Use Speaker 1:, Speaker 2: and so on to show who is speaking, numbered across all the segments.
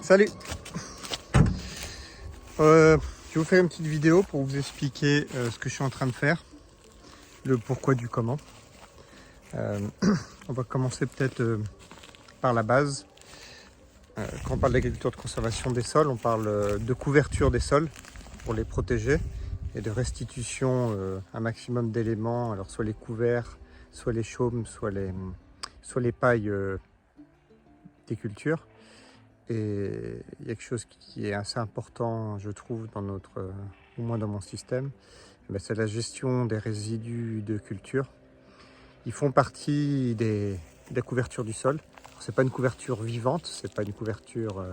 Speaker 1: Salut. Je vais vous faire une petite vidéo pour vous expliquer ce que je suis en train de faire, le pourquoi du comment. On va commencer peut-être par la base. Quand on parle d'agriculture de conservation des sols, on parle de couverture des sols pour les protéger et de restitution un maximum d'éléments, alors soit les couverts, soit les chaumes, soit les pailles des cultures. Et il y a quelque chose qui est assez important, je trouve, dans notre, au moins dans mon système, c'est la gestion des résidus de culture. Ils font partie de la couverture du sol. Ce n'est pas une couverture vivante, ce n'est pas une couverture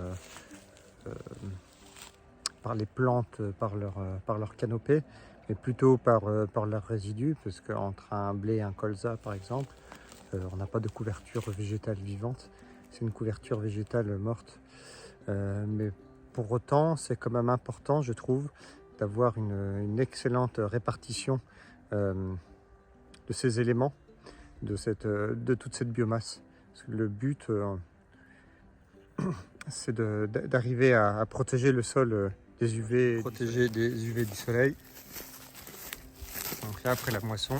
Speaker 1: par les plantes, par leur canopée, mais plutôt par leurs résidus, parce qu'entre un blé et un colza, par exemple, on n'a pas de couverture végétale vivante, c'est une couverture végétale morte. Mais pour autant, c'est quand même important, je trouve, d'avoir une excellente répartition de ces éléments, de toute cette biomasse. Parce que le but, c'est d'arriver à protéger le sol des UV, protéger des UV du soleil. Donc là, après la moisson,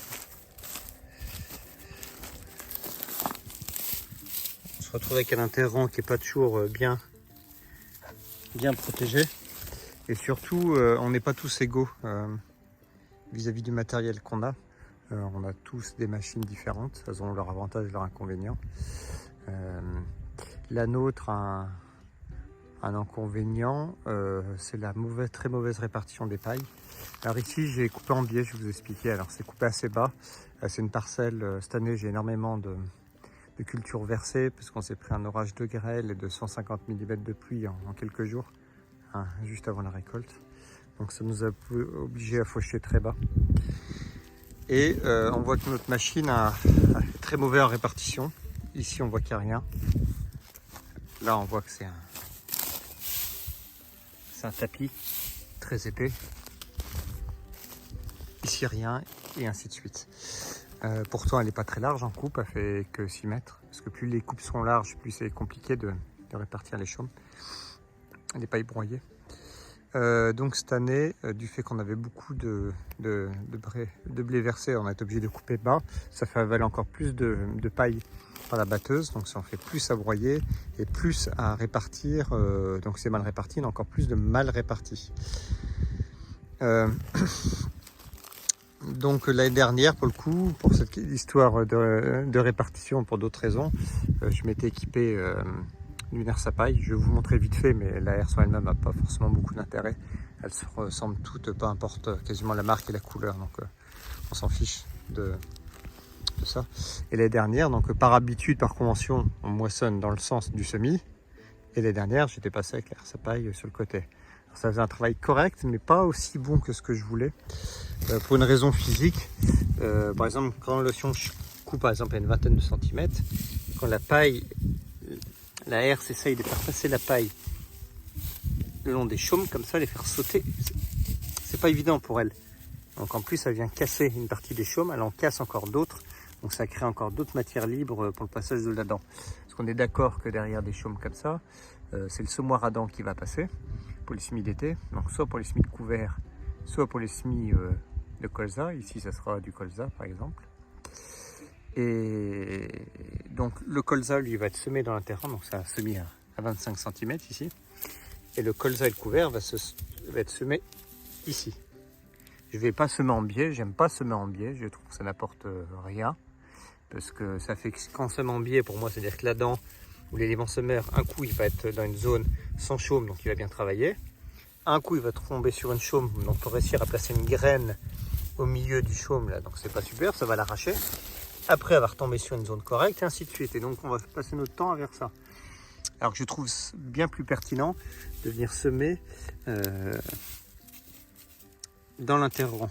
Speaker 1: on se retrouve avec un terrain qui n'est pas toujours bien protégé. Et surtout, on n'est pas tous égaux vis-à-vis du matériel qu'on a. On a tous des machines différentes, elles ont leurs avantages et leurs inconvénients. La nôtre a un inconvénient, c'est la très mauvaise répartition des pailles. Alors ici, j'ai coupé en biais, je vais vous expliquer. Alors c'est coupé assez bas, c'est une parcelle, cette année j'ai énormément de culture versée, parce qu'on s'est pris un orage de grêle et de 150 mm de pluie en quelques jours, juste avant la récolte. Donc ça nous a obligé à faucher très bas. Et on voit que notre machine a très mauvaise répartition. Ici on voit qu'il n'y a rien. Là on voit que c'est un tapis très épais. Ici rien, et ainsi de suite. Pourtant elle n'est pas très large en coupe, elle fait que 6 mètres. Parce que plus les coupes sont larges, plus c'est compliqué de répartir les chaumes. Les pailles broyées. Donc cette année, du fait qu'on avait beaucoup de blé versé, on a été obligé de couper bas. Ça fait avaler encore plus de paille par la batteuse, donc ça en fait plus à broyer et plus à répartir. Donc c'est mal réparti, mais encore plus de mal réparti. Donc l'année dernière, pour le coup, pour cette histoire de répartition, pour d'autres raisons, je m'étais équipé d'une herse à paille. Je vais vous montrer vite fait, mais la herse en elle-même n'a pas forcément beaucoup d'intérêt. Elles se ressemblent toutes, peu importe quasiment la marque et la couleur, donc on s'en fiche de ça. Et l'année dernière, donc par habitude, par convention, on moissonne dans le sens du semis. Et l'année dernière, j'étais passé avec la herse à paille sur le côté. Alors, ça faisait un travail correct, mais pas aussi bon que ce que je voulais. Pour une raison physique, par exemple, quand le sion coupe par exemple à une vingtaine de centimètres, quand la paille, la herse essaye de faire passer la paille le long des chaumes, comme ça, les faire sauter, c'est pas évident pour elle. Donc en plus, elle vient casser une partie des chaumes, elle en casse encore d'autres, donc ça crée encore d'autres matières libres pour le passage de la dent. Parce qu'on est d'accord que derrière des chaumes comme ça, c'est le semoir à dents qui va passer pour les semis d'été, donc soit pour les semis de couvert, soit pour les semis de colza. Ici, ça sera du colza par exemple. Et donc le colza, lui, va être semé dans un terrain, donc c'est un semis à 25 cm ici. Et le colza et le couvert va être semé ici. Je ne vais pas semer en biais, j'aime pas semer en biais, je trouve que ça n'apporte rien. Parce que ça fait que quand on sème en biais, pour moi, c'est-à-dire que la dent ou l'élément semeur, un coup, il va être dans une zone sans chaume, donc il va bien travailler. Un coup, il va tomber sur une chaume, donc pour réussir à placer une graine au milieu du chaume, là, donc c'est pas super, ça va l'arracher. Après, elle va retomber sur une zone correcte, et ainsi de suite. Et donc, on va passer notre temps à faire ça. Alors que je trouve bien plus pertinent de venir semer dans l'interrang.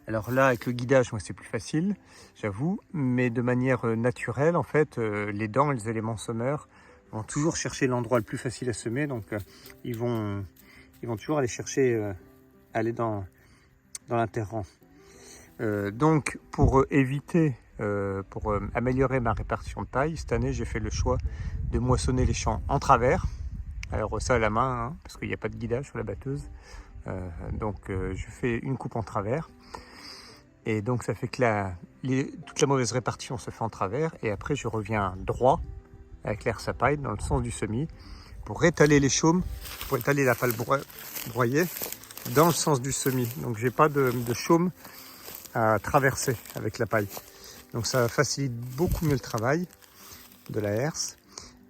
Speaker 1: Alors là, avec le guidage, moi, c'est plus facile, j'avoue, mais de manière naturelle, en fait, les dents et les éléments semeurs vont toujours chercher l'endroit le plus facile à semer, donc ils vont toujours aller chercher, aller dans l'interrang. Donc, pour éviter, pour améliorer ma répartition de taille, cette année, j'ai fait le choix de moissonner les champs en travers. Alors ça à la main, hein, parce qu'il n'y a pas de guidage sur la batteuse. Donc je fais une coupe en travers. Et donc ça fait que toute la mauvaise répartition se fait en travers. Et après je reviens droit avec l'air sapaille dans le sens du semis pour étaler les chaumes, pour étaler la palle broyée dans le sens du semis. Donc j'ai pas de chaume à traverser avec la paille. Donc ça facilite beaucoup mieux le travail de la herse.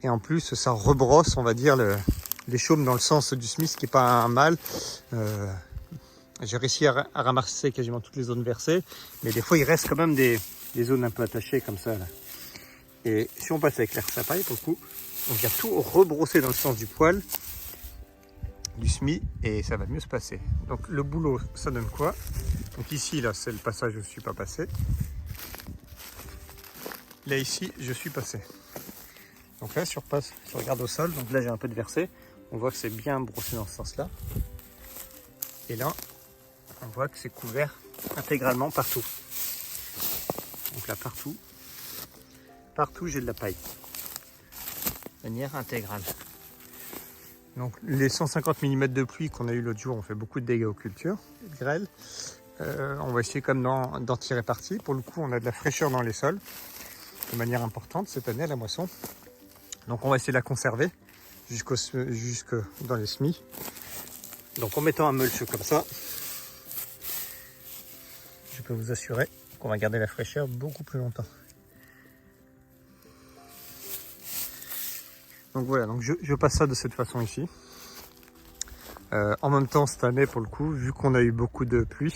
Speaker 1: Et en plus ça rebrosse, on va dire, les chaumes dans le sens du semis, ce qui n'est pas un mal. J'ai réussi à ramasser quasiment toutes les zones versées, mais des fois il reste quand même des zones un peu attachées comme ça là. Et si on passe avec l'air sapaille, pour le coup, on vient tout rebrosser dans le sens du poil du semis et ça va mieux se passer. Donc le boulot, ça donne quoi? Donc ici là c'est le passage où je ne suis pas passé. Là ici je suis passé. Donc là si je regarde au sol, donc là j'ai un peu de versé, on voit que c'est bien brossé dans ce sens là. Et là on voit que c'est couvert intégralement partout. Donc là partout j'ai de la paille. De manière intégrale. Donc les 150 mm de pluie qu'on a eu l'autre jour ont fait beaucoup de dégâts aux cultures, de grêle. On va essayer comme d'en tirer parti. Pour le coup on a de la fraîcheur dans les sols de manière importante cette année à la moisson. Donc on va essayer de la conserver jusque dans les semis. Donc en mettant un mulch comme ça, je peux vous assurer qu'on va garder la fraîcheur beaucoup plus longtemps. Donc voilà, donc je passe ça de cette façon ici. En même temps cette année pour le coup, vu qu'on a eu beaucoup de pluie,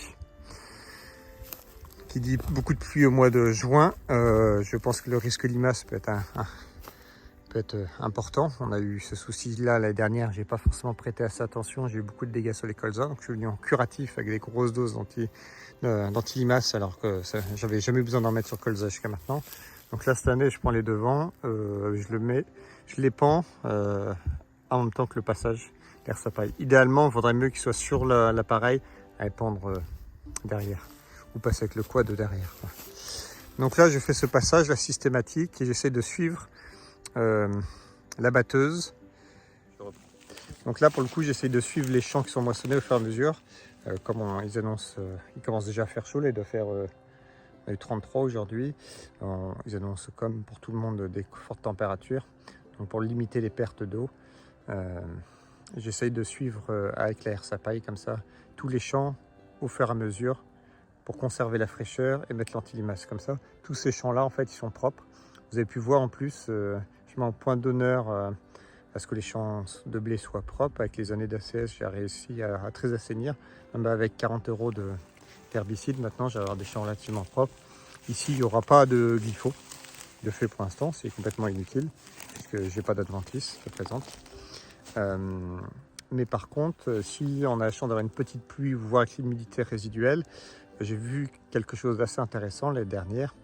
Speaker 1: qui dit beaucoup de pluie au mois de juin, je pense que le risque limace peut être important. On a eu ce souci là l'année dernière, j'ai pas forcément prêté assez attention, j'ai eu beaucoup de dégâts sur les colzas, donc je suis venu en curatif avec des grosses doses d'anti-limace alors que j'avais jamais eu besoin d'en mettre sur colza jusqu'à maintenant. Donc là cette année je prends les devants, je les pends en même temps que le passage l'air sapaille. Idéalement il faudrait mieux qu'il soit sur l'appareil à les pendre derrière ou passer avec le quad de derrière quoi. Donc là je fais ce passage là systématique et j'essaie de suivre la batteuse. Donc là pour le coup j'essaie de suivre les champs qui sont moissonnés au fur et à mesure. Comme ils annoncent, il commence déjà à faire chaud, là il doit faire on a eu 33 aujourd'hui. Ils annoncent comme pour tout le monde des fortes températures. Donc pour limiter les pertes d'eau, j'essaye de suivre avec la herse à paille comme ça tous les champs au fur et à mesure pour conserver la fraîcheur et mettre l'anti-limace comme ça. Tous ces champs là en fait ils sont propres. Vous avez pu voir en plus, je mets en point d'honneur à ce que les champs de blé soient propres. Avec les années d'ACS j'ai réussi à très assainir. Même avec 40 € d'herbicide maintenant j'ai avoir des champs relativement propres. Ici il n'y aura pas de glypho de fait pour l'instant, c'est complètement inutile puisque j'ai pas d'adventice qui présente. Mais par contre, si on a la chance d'avoir une petite pluie, voire avec l'humidité résiduelle, j'ai vu quelque chose d'assez intéressant l'année dernière.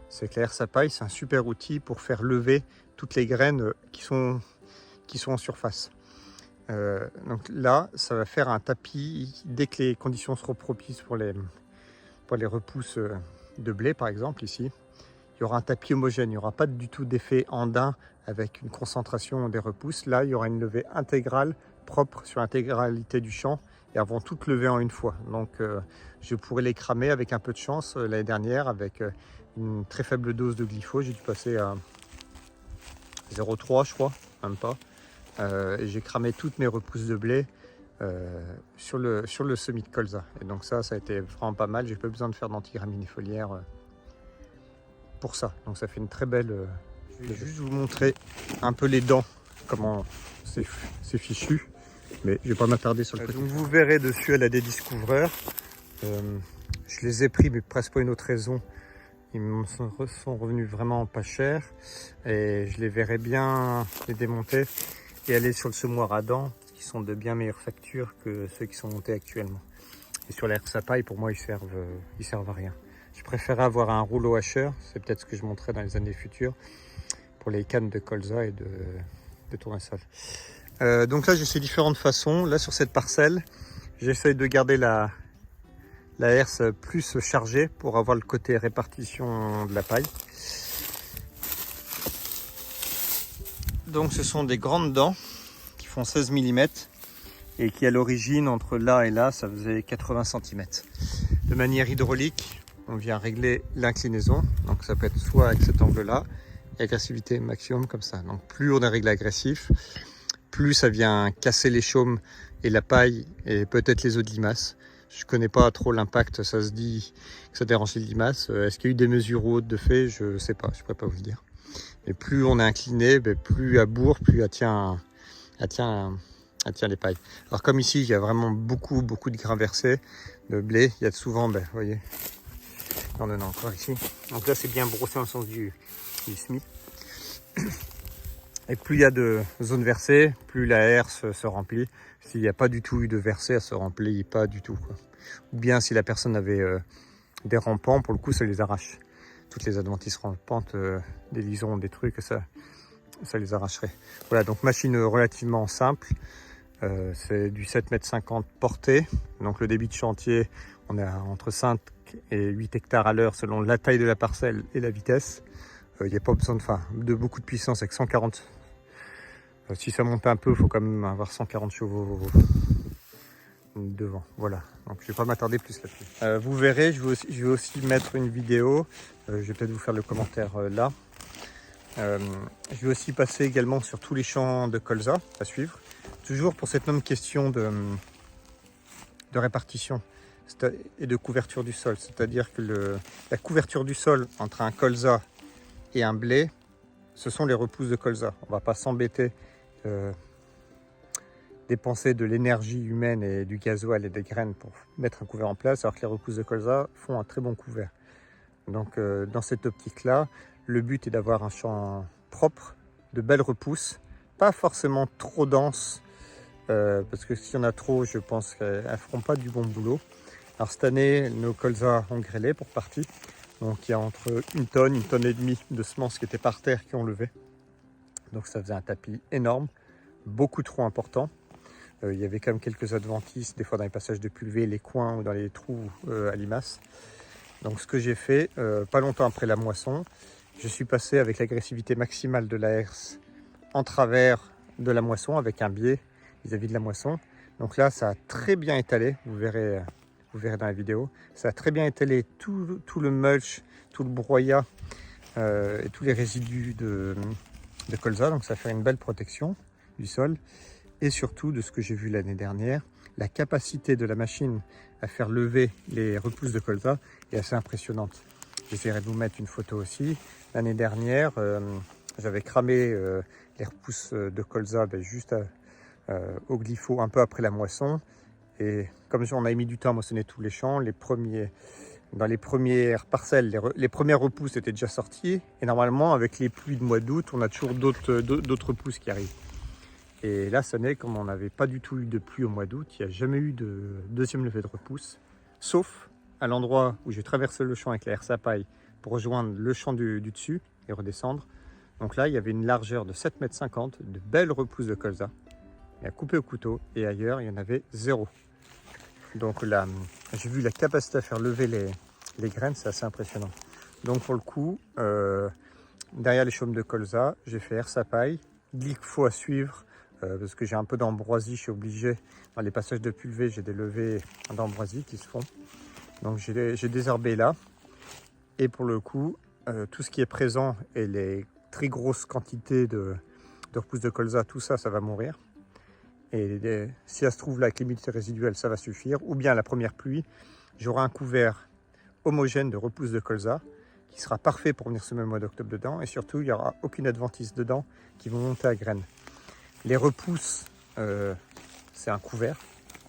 Speaker 1: C'est que la herse à paille, c'est un super outil pour faire lever toutes les graines qui sont en surface. Donc là, ça va faire un tapis dès que les conditions seront propices pour les repousses de blé, par exemple, ici. Il y aura un tapis homogène, il n'y aura pas du tout d'effet andin avec une concentration des repousses. Là, il y aura une levée intégrale, propre sur l'intégralité du champ et elles vont toutes lever en une fois. Donc, je pourrais les cramer avec un peu de chance. L'année dernière, avec une très faible dose de glypho, j'ai dû passer à 0,3 je crois, même pas. Et j'ai cramé toutes mes repousses de blé sur le semis de colza. Et donc ça a été vraiment pas mal. J'ai pas besoin de faire d'antigraminier pour ça. Donc ça fait une très belle... je vais juste vous montrer un peu les dents, comment c'est fichu. Mais je vais pas m'attarder sur le côté. Donc vous verrez dessus, elle a des discouvreurs. Je les ai pris, mais presque pour une autre raison. Ils me sont revenus vraiment pas cher. Et je les verrai bien les démonter et aller sur le semoir à dents, qui sont de bien meilleure facture que ceux qui sont montés actuellement. Et sur l'air sapaille, pour moi, ils servent à rien. Je préférais avoir un rouleau hacheur, c'est peut-être ce que je montrerai dans les années futures, pour les cannes de colza et de tournesol. Donc là, j'ai ces différentes façons. Là, sur cette parcelle, j'essaye de garder la herse plus chargée pour avoir le côté répartition de la paille. Donc ce sont des grandes dents qui font 16 mm et qui à l'origine, entre là et là, ça faisait 80 cm. De manière hydraulique, on vient régler l'inclinaison. Donc ça peut être soit avec cet angle-là, et agressivité maximum comme ça. Donc plus on est réglé agressif, plus ça vient casser les chaumes et la paille et peut-être les os de limace. Je connais pas trop l'impact, ça se dit que ça dérange les limaces. Est-ce qu'il y a eu des mesures ou autres de fait? Je sais pas, je pourrais pas vous le dire. Et plus on est incliné, plus à bourre, plus elle tient les pailles. Alors comme ici, il y a vraiment beaucoup de grains versés de blé. Il y a souvent, vous voyez, on en a encore ici. Donc là, c'est bien brossé dans le sens du semis. Et plus il y a de zones versées, plus la herse se remplit. S'il n'y a pas du tout eu de versée, elle se remplit pas du tout, quoi. Ou bien si la personne avait des rampants, pour le coup, ça les arrache. Toutes les adventices rampantes, des lisons, des trucs, ça les arracherait. Voilà, donc machine relativement simple. C'est du 7,50 m portée. Donc le débit de chantier, on est entre 5 et 8 hectares à l'heure selon la taille de la parcelle et la vitesse. Il n'y a pas besoin de beaucoup de puissance avec 140. Si ça monte un peu, il faut quand même avoir 140 chevaux devant. Voilà, donc je ne vais pas m'attarder plus là-dessus. Vous verrez, je vais aussi mettre une vidéo. Je vais peut-être vous faire le commentaire là. Je vais aussi passer également sur tous les champs de colza à suivre. Toujours pour cette même question de répartition et de couverture du sol. C'est-à-dire que la couverture du sol entre un colza et un blé, ce sont les repousses de colza. On ne va pas s'embêter, dépenser de l'énergie humaine et du gasoil et des graines pour mettre un couvert en place, alors que les repousses de colza font un très bon couvert. Donc dans cette optique-là, le but est d'avoir un champ propre, de belles repousses, pas forcément trop denses, parce que s'il y en a trop, je pense qu'elles ne feront pas du bon boulot. Alors cette année, nos colzas ont grêlé pour partie. Donc il y a entre 1 tonne et demie de semences qui étaient par terre qui ont levé. Donc ça faisait un tapis énorme, beaucoup trop important. Il y avait quand même quelques adventices, des fois dans les passages de pulvée, les coins ou dans les trous à limaces. Donc ce que j'ai fait, pas longtemps après la moisson, je suis passé avec l'agressivité maximale de la herse en travers de la moisson avec un biais vis-à-vis de la moisson. Donc là, ça a très bien étalé, vous verrez dans la vidéo. Ça a très bien étalé tout le mulch, tout le broyat et tous les résidus de colza. Donc ça fait une belle protection du sol. Et surtout, de ce que j'ai vu l'année dernière, la capacité de la machine à faire lever les repousses de colza est assez impressionnante. J'essaierai de vous mettre une photo aussi. L'année dernière, j'avais cramé les repousses de colza juste au glypho un peu après la moisson. Et comme on a mis du temps à moissonner tous les champs, dans les premières parcelles, les premières repousses étaient déjà sorties. Et normalement, avec les pluies de mois d'août, on a toujours d'autres repousses qui arrivent. Et là, cette année, comme on n'avait pas du tout eu de pluie au mois d'août, il n'y a jamais eu de deuxième levée de repousse, sauf à l'endroit où j'ai traversé le champ avec la herse à paille pour rejoindre le champ du dessus et redescendre. Donc là, il y avait une largeur de 7,50 m, de belles repousses de colza, à couper au couteau, et ailleurs, il y en avait 0. Donc là, j'ai vu la capacité à faire lever les graines, c'est assez impressionnant. Donc pour le coup, derrière les chaumes de colza, j'ai fait herse à paille, glypho à suivre, parce que j'ai un peu d'ambroisie, je suis obligé, dans les passages de pulvée, j'ai des levées d'ambroisie qui se font. Donc j'ai désherbé là. Et pour le coup, tout ce qui est présent et les très grosses quantités de repousses de colza, tout ça, ça va mourir. Et si ça se trouve là, avec l'humidité résiduelle, ça va suffire. Ou bien à la première pluie, j'aurai un couvert homogène de repousses de colza qui sera parfait pour venir semer le mois d'octobre dedans. Et surtout, il n'y aura aucune adventice dedans qui vont monter à graines. Les repousses, c'est un couvert,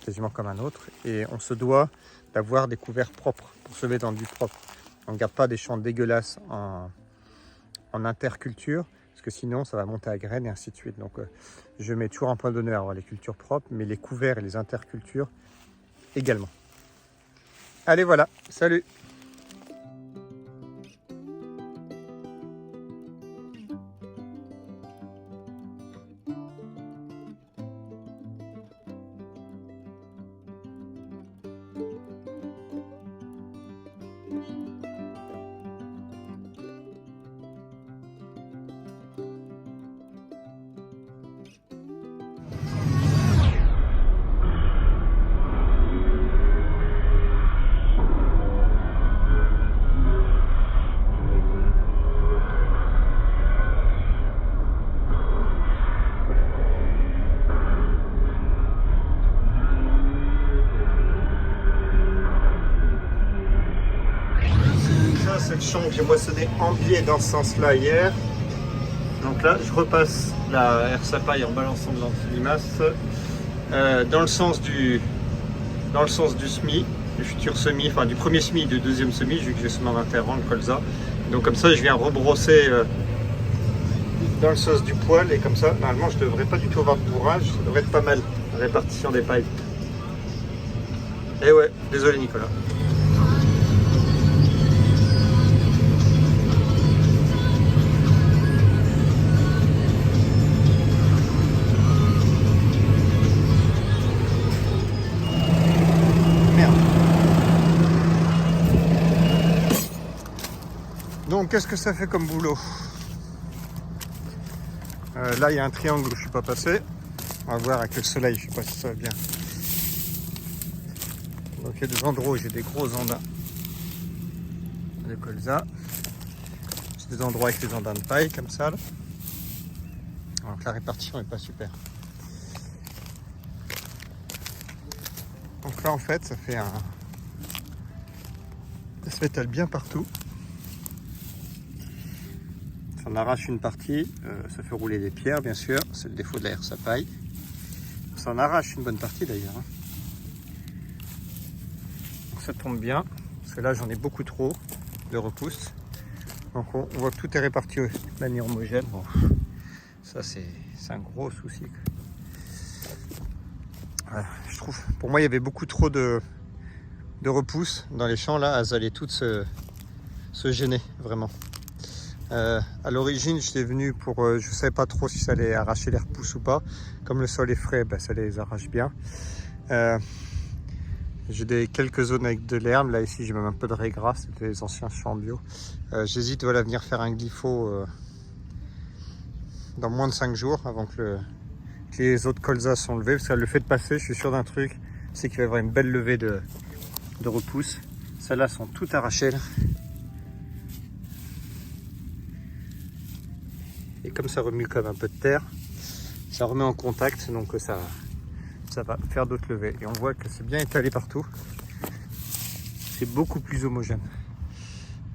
Speaker 1: quasiment comme un autre. Et on se doit d'avoir des couverts propres pour semer dans du propre. On ne garde pas des champs dégueulasses en interculture, parce que sinon ça va monter à graines et ainsi de suite. Donc je mets toujours un point d'honneur à les cultures propres, mais les couverts et les intercultures également. Allez, voilà, salut. Cette chambre que j'ai moissonné en biais dans ce sens-là hier. Donc là, je repasse la herse à paille en balançant de l'antilimace dans le sens du semis, du futur semis, enfin du premier semis, du deuxième semis, vu que j'ai semé en interrang le colza. Donc comme ça, je viens rebrosser dans le sens du poil et comme ça, normalement, je ne devrais pas du tout avoir de bourrage. Ça devrait être pas mal, la répartition des pailles. Et ouais, désolé Nicolas. Donc qu'est-ce que ça fait comme boulot? Là il y a un triangle où je ne suis pas passé. On va voir avec le soleil, je ne sais pas si ça va bien. Donc il y a des endroits où j'ai des gros andins de colza. J'ai des endroits avec des andins de paille comme ça. Là. Donc la répartition n'est pas super. Donc là en fait ça fait un... Ça s'étale bien partout. On arrache une partie, ça fait rouler des pierres bien sûr, c'est le défaut de la herse à paille. Ça en arrache une bonne partie d'ailleurs. Hein. Donc ça tombe bien, parce que là j'en ai beaucoup trop de repousse. Donc on voit que tout est réparti de manière homogène. Bon, ça c'est un gros souci. Voilà, je trouve, pour moi il y avait beaucoup trop de repousse dans les champs là, elles allaient toutes se gêner vraiment. À l'origine j'étais venu pour, je ne savais pas trop si ça allait arracher les repousses ou pas. Comme le sol est frais, ben, ça les arrache bien. J'ai quelques zones avec de l'herbe, là ici j'ai même un peu de régras, c'était les anciens champs bio. J'hésite voilà, à venir faire un glypho dans moins de 5 jours avant que les autres colzas sont levés, parce que le fait de passer, je suis sûr d'un truc, c'est qu'il va y avoir une belle levée de repousses. Celles-là sont toutes arrachées là. Et comme ça remue comme un peu de terre, ça remet en contact, donc ça va faire d'autres levées. Et on voit que c'est bien étalé partout. C'est beaucoup plus homogène.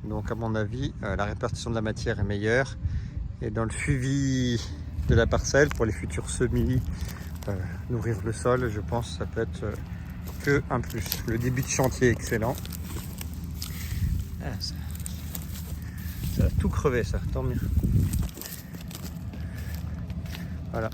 Speaker 1: Donc à mon avis, la répartition de la matière est meilleure. Et dans le suivi de la parcelle, pour les futurs semis, nourrir le sol, je pense que ça peut être que un plus. Le début de chantier est excellent. Ah, ça a tout crevé ça, tant mieux. Voilà.